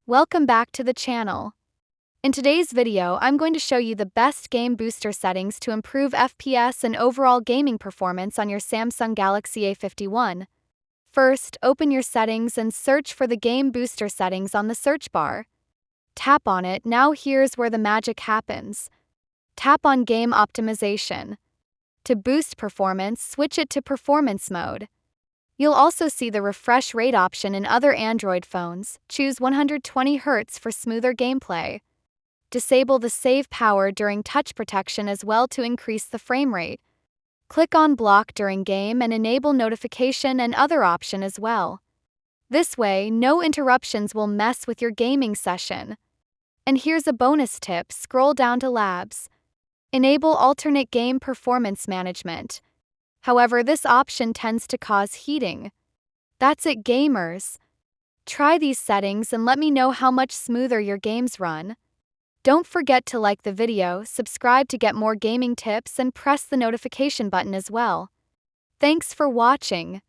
Welcome back to the channel. In today's video, I'm going to show you the best game booster settings to improve FPS and overall gaming performance on your Samsung Galaxy A51. First, open your settings and search for the game booster settings on the search bar. Tap on it. Now here's where the magic happens. Tap on Game Optimization. To boost performance, switch it to Performance mode. You'll also see the refresh rate option in other Android phones. Choose 120 Hz for smoother gameplay. Disable the save power during touch protection as well to increase the frame rate. Click on block during game and enable notification and other option as well. This way, no interruptions will mess with your gaming session. And here's a bonus tip: scroll down to Labs. Enable alternate game performance management. However, this option tends to cause heating. That's it, gamers. Try these settings and let me know how much smoother your games run. Don't forget to like the video, subscribe to get more gaming tips, and press the notification button as well. Thanks for watching.